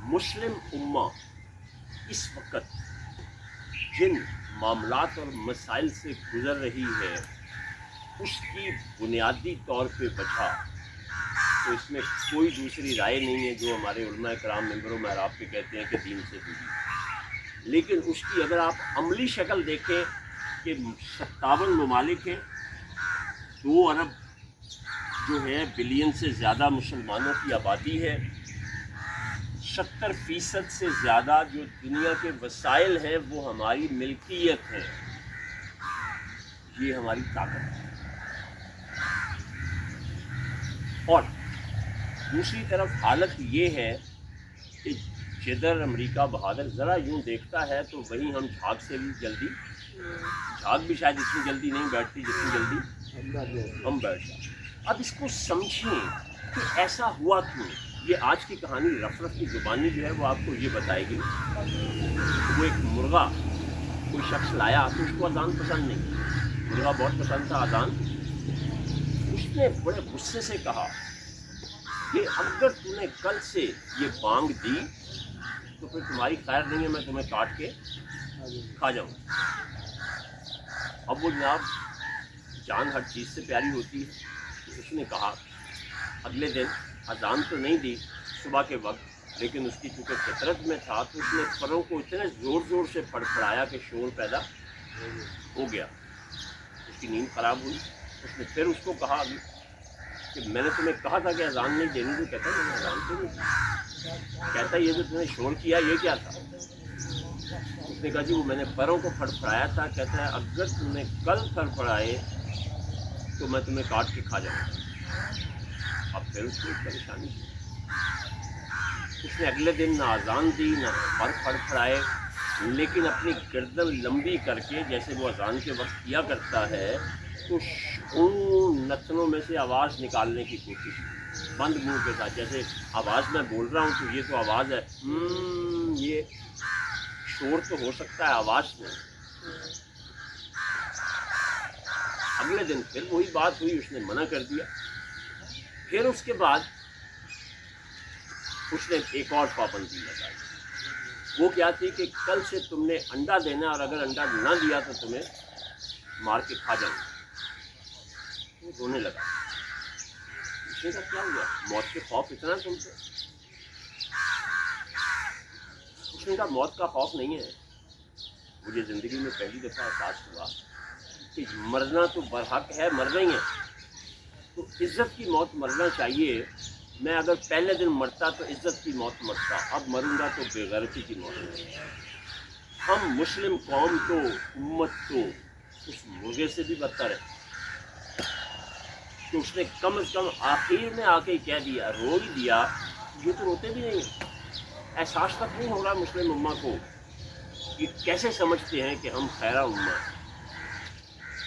मुस्लिम उम्मा इस वक्त जिन मामलात और मसाइल से गुज़र रही है उसकी बुनियादी तौर पे वजह तो इसमें कोई दूसरी राय नहीं है जो हमारे उलमा कराम मेंबरों महराब पे कहते हैं कि दीन से दूरी। लेकिन उसकी अगर आप अमली शक्ल देखें कि 57 ममालिक हैं, 2 अरब जो है बिलियन से ज़्यादा मुसलमानों की आबादी है, 70% से ज़्यादा जो दुनिया के वसाइल हैं वो हमारी मिल्कियत है। ये हमारी ताकत है। और दूसरी तरफ हालत ये है कि जिधर अमेरिका बहादुर ज़रा यूँ देखता है तो वहीं हम झाग से भी जल्दी, झाग भी शायद इतनी जल्दी नहीं बैठती जितनी जल्दी हम बैठ जाते। अब इसको समझें कि ऐसा हुआ क्यों। ये आज की कहानी रफ की ज़ुबानी जो है वो आपको ये बताएगी। वो एक मुर्गा कोई शख्स लाया तो उसको अजान पसंद नहीं, मुर्गा बहुत पसंद था अजान। उसने बड़े गुस्से से कहा कि अगर तूने कल से ये बांग दी तो फिर तुम्हारी खैर नहीं है, मैं तुम्हें काट के खा जाऊँ। अब वो जनाब जान हर चीज़ से प्यारी होती है, तो उसने कहा अगले दिन अजान तो नहीं दी सुबह के वक्त, लेकिन उसकी चूँकि फितरत में था तो उसने परों को इतने ज़ोर ज़ोर से फड़फड़ाया कि शोर पैदा हो गया। उसकी नींद ख़राब हुई। उसने फिर उसको कहा कि मैंने तुम्हें कहा था कि अजान नहीं देनी थी। कहता मैंने अजान तो नहीं दी। कहता ये जो तुमने शोर किया ये क्या था। उसने कहा जी वो मैंने परों को फड़फड़ाया था। कहता है अगर तुमने कल फड़फड़ाए तो मैं तुम्हें काट के खा जाऊँगा। अब फिर उसको परेशानी थी। उसने अगले दिन ना अजान दी ना पर फड़फड़ाए, लेकिन अपनी गर्दन लंबी करके जैसे वो अजान के वक्त किया करता है तो उन नथनों में से आवाज़ निकालने की कोशिश की बंद मुंह के साथ। जैसे आवाज़ मैं बोल रहा हूँ तो ये तो आवाज़ है, ये शोर तो हो सकता है आवाज़ में। अगले दिन फिर वही बात हुई, उसने मना कर दिया। फिर उसके बाद उसने एक और पाबंदी लगाई। वो क्या थी कि कल से तुमने अंडा देना और अगर अंडा ना दिया तो तुम्हें मार के खा जाऊंगा। वो रोने लगा। उसने कहा क्या हुआ, मौत के खौफ इतना तुमसे। उसने कहा मौत का खौफ नहीं है, मुझे ज़िंदगी में पहली दफ़ा एहसास हुआ कि मरना तो बरहक है, मरना ही है तो इज़्ज़त की मौत मरना चाहिए। मैं अगर पहले दिन मरता तो इज़्ज़त की मौत मरता, अब मरूंगा तो बेगैरती की मौत। हम मुस्लिम कौम तो उम्मत तो उस मुर्गे से भी बदतर है। तो उसने कम से कम आखिर में आके कह दिया, रो ही दिया। ये तो रोते भी नहीं, एहसास तक नहीं हो रहा मुस्लिम उम्मा को कि कैसे समझते हैं कि हम खैरा उम्मा है।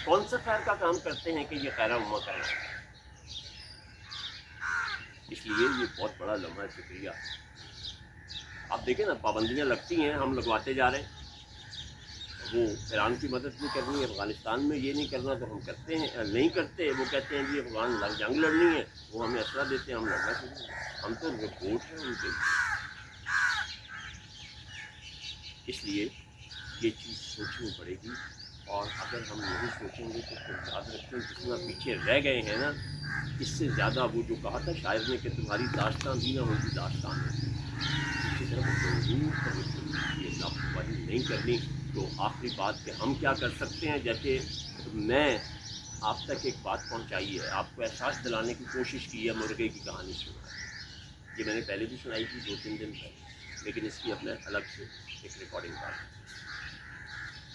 कौन सा खैर का काम करते हैं कि ये खैरा उम्मा करें। इसलिए ये बहुत बड़ा लम्हा है। शुक्रिया। आप देखें ना पाबंदियाँ लगती हैं, हम लगवाते जा रहे हैं। वो ईरान की मदद नहीं करनी, अफ़गानिस्तान में ये नहीं करना तो हम करते हैं, नहीं करते। वो कहते हैं जी अफ़गान जंग लड़नी है, वो हमें असला देते हैं, हम लड़ना शुरू करते। हम तो रिपोर्ट हैं उनके। इसलिए ये चीज़ सोचनी पड़ेगी। और अगर हम नहीं सोचेंगे तो फिर याद रखें जितना पीछे रह गए हैं ना, इससे ज़्यादा वो जो कहा था शायर ने कि तुम्हारी दास्तान भी ना होगी दास्तान में। इसी तरह ये लापरवाही नहीं करनी। तो आखिरी बात कि हम क्या कर सकते हैं, जैसे मैं आप तक एक बात पहुंचाई है, आपको एहसास दिलाने की कोशिश की है, मुर्गे की कहानी सुना। ये मैंने पहले भी सुनाई थी 2-3 दिन पहले, लेकिन इसकी अपने अलग से एक रिकॉर्डिंग का।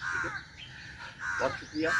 ठीक है, बहुत शुक्रिया।